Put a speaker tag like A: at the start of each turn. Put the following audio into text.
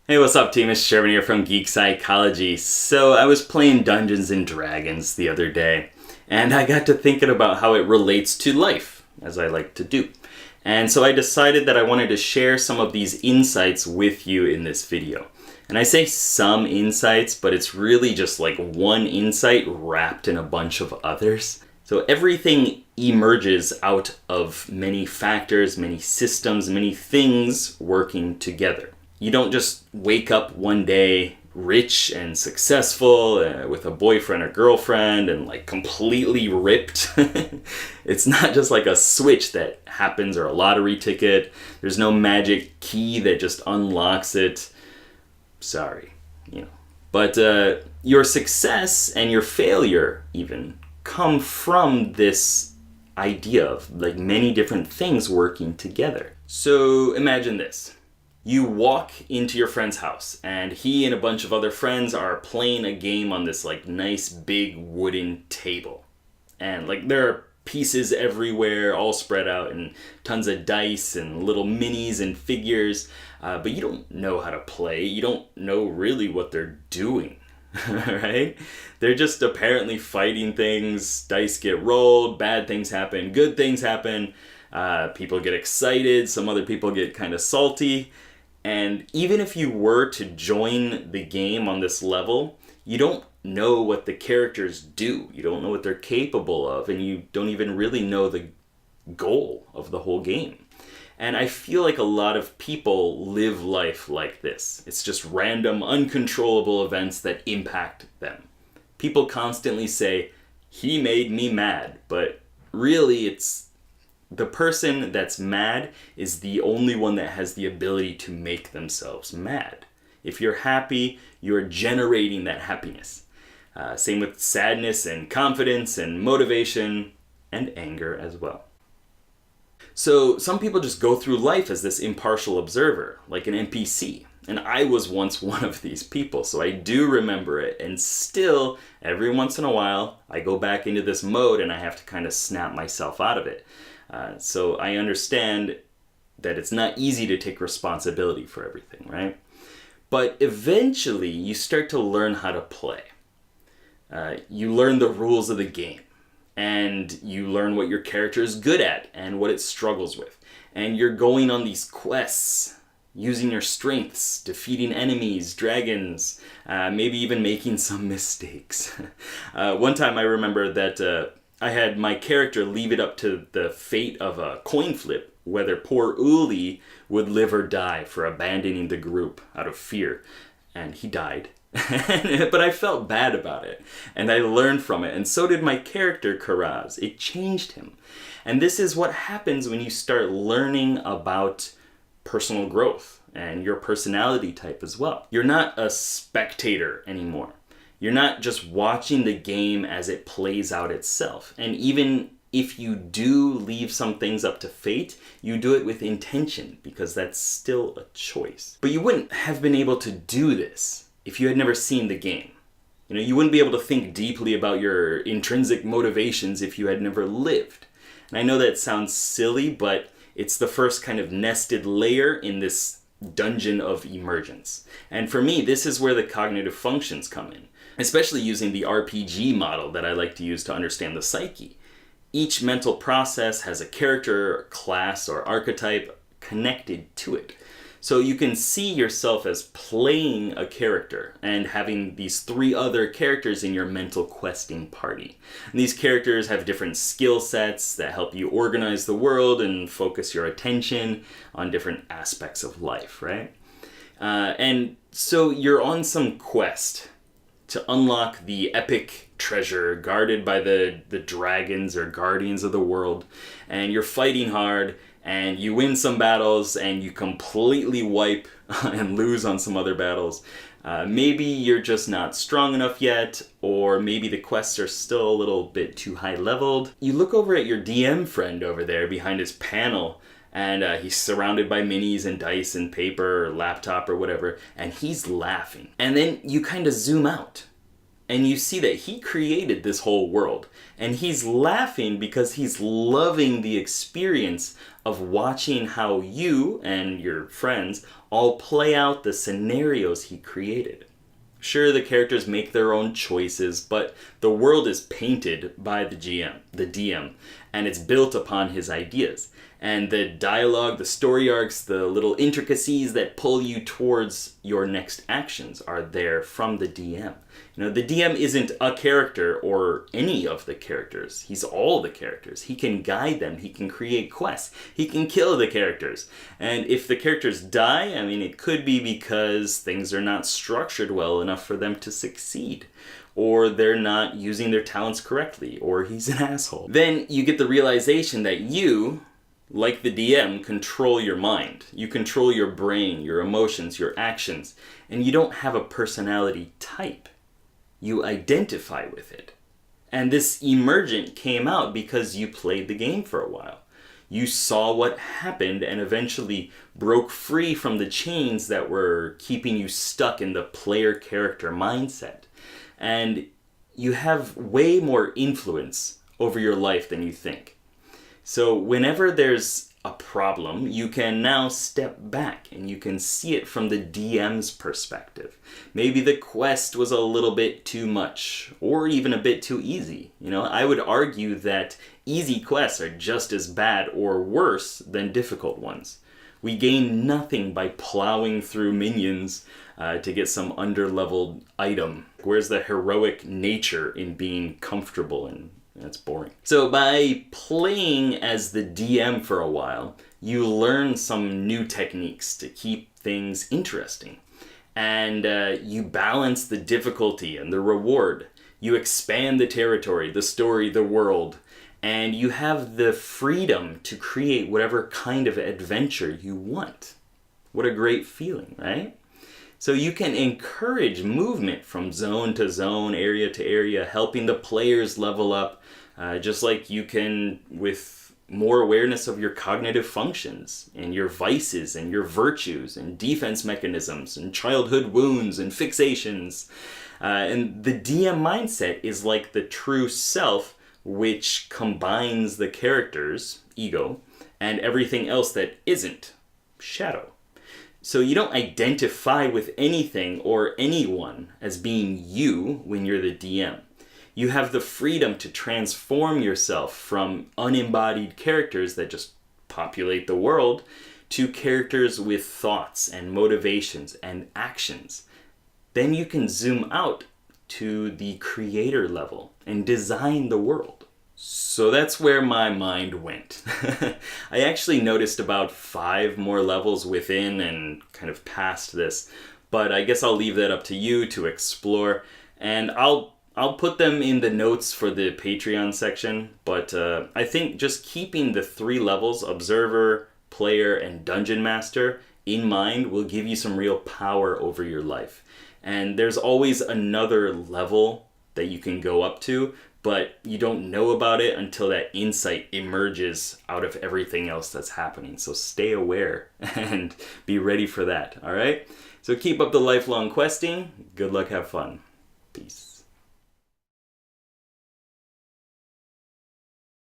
A: Hey, what's up, team? It's Sherman here from Geek Psychology. So I was playing Dungeons and Dragons the other day, and I got to thinking about how it relates to life, as I like to do. And so I decided that I wanted to share some of these insights with you in this video. And I say some insights, but it's really just like one insight wrapped in a bunch of others. So everything emerges out of many factors, many systems, many things working together. You don't just wake up one day rich and successful with a boyfriend or girlfriend and like completely ripped. It's not just like a switch that happens or a lottery ticket. There's no magic key that just unlocks it. Sorry, But your success and your failure even come from this idea of like many different things working together. So imagine this. You walk into your friend's house and he and a bunch of other friends are playing a game on this like nice big wooden table. And like there are pieces everywhere all spread out and tons of dice and little minis and figures. But you don't know how to play. You don't know really what they're doing, right? They're just apparently fighting things. Dice get rolled, bad things happen, good things happen. People get excited, some other people get kind of salty. And even if you were to join the game on this level, you don't know what the characters do. You don't know what they're capable of, and you don't even really know the goal of the whole game. And I feel like a lot of people live life like this. It's just random, uncontrollable events that impact them. People constantly say, "He made me mad," but really it's the person that's mad is the only one that has the ability to make themselves mad. If you're happy, you're generating that happiness. Same with sadness and confidence and motivation and anger as well. So some people just go through life as this impartial observer, like an NPC. And I was once one of these people, so I do remember it. And still, every once in a while, I go back into this mode and I have to kind of snap myself out of it. So I understand that it's not easy to take responsibility for everything, right? But eventually you start to learn how to play. You learn the rules of the game, and you learn what your character is good at and what it struggles with. And you're going on these quests, using your strengths, defeating enemies, dragons, maybe even making some mistakes. One time I remember that I had my character leave it up to the fate of a coin flip whether poor Uli would live or die for abandoning the group out of fear. And he died. But I felt bad about it, and I learned from it, and so did my character Karaz. It changed him. And this is what happens when you start learning about personal growth and your personality type as well. You're not a spectator anymore. You're not just watching the game as it plays out itself. And even if you do leave some things up to fate, you do it with intention, because that's still a choice. But you wouldn't have been able to do this if you had never seen the game. You wouldn't be able to think deeply about your intrinsic motivations if you had never lived. And I know that sounds silly, but it's the first kind of nested layer in this dungeon of emergence. And for me, this is where the cognitive functions come in, especially using the RPG model that I like to use to understand the psyche. Each mental process has a character, class, or archetype connected to it. So you can see yourself as playing a character and having these 3 other characters in your mental questing party. And these characters have different skill sets that help you organize the world and focus your attention on different aspects of life, right? And so you're on some quest to unlock the epic treasure guarded by the dragons or guardians of the world. And you're fighting hard, and you win some battles, and you completely wipe and lose on some other battles. Maybe you're just not strong enough yet, or maybe the quests are still a little bit too high leveled. You look over at your DM friend over there behind his panel, and he's surrounded by minis and dice and paper or laptop or whatever, and he's laughing. And then you kind of zoom out, And you see that he created this whole world. And he's laughing because he's loving the experience of watching how you and your friends all play out the scenarios he created. Sure, the characters make their own choices, but the world is painted by the DM, and it's built upon his ideas. And the dialogue, the story arcs, the little intricacies that pull you towards your next actions are there from the DM. The DM isn't a character or any of the characters. He's all the characters. He can guide them. He can create quests. He can kill the characters. And if the characters die, it could be because things are not structured well enough for them to succeed. Or they're not using their talents correctly. Or he's an asshole. Then you get the realization that you, like the DM, control your mind. You control your brain, your emotions, your actions. And you don't have a personality type. You identify with it. And this emergent came out because you played the game for a while. You saw what happened and eventually broke free from the chains that were keeping you stuck in the player character mindset. And you have way more influence over your life than you think. So whenever there's a problem, you can now step back and you can see it from the DM's perspective. Maybe the quest was a little bit too much or even a bit too easy. I would argue that easy quests are just as bad or worse than difficult ones. We gain nothing by plowing through minions to get some underleveled item. Where's the heroic nature in being comfortable? And that's boring. So by playing as the DM for a while, you learn some new techniques to keep things interesting. And you balance the difficulty and the reward. You expand the territory, the story, the world. And you have the freedom to create whatever kind of adventure you want. What a great feeling, right? So you can encourage movement from zone to zone, area to area, helping the players level up, just like you can with more awareness of your cognitive functions and your vices and your virtues and defense mechanisms and childhood wounds and fixations. And the DM mindset is like the true self, which combines the character's ego and everything else that isn't shadow. So you don't identify with anything or anyone as being you when you're the DM. You have the freedom to transform yourself from unembodied characters that just populate the world to characters with thoughts and motivations and actions. Then you can zoom out to the creator level and design the world. So that's where my mind went. I actually noticed about 5 more levels within and kind of past this, but I guess I'll leave that up to you to explore, and I'll put them in the notes for the Patreon section, but I think just keeping the 3 levels, Observer, Player, and Dungeon Master, in mind will give you some real power over your life. And there's always another level that you can go up to, but you don't know about it until that insight emerges out of everything else that's happening. So stay aware and be ready for that, all right? So keep up the lifelong questing. Good luck, have fun. Peace.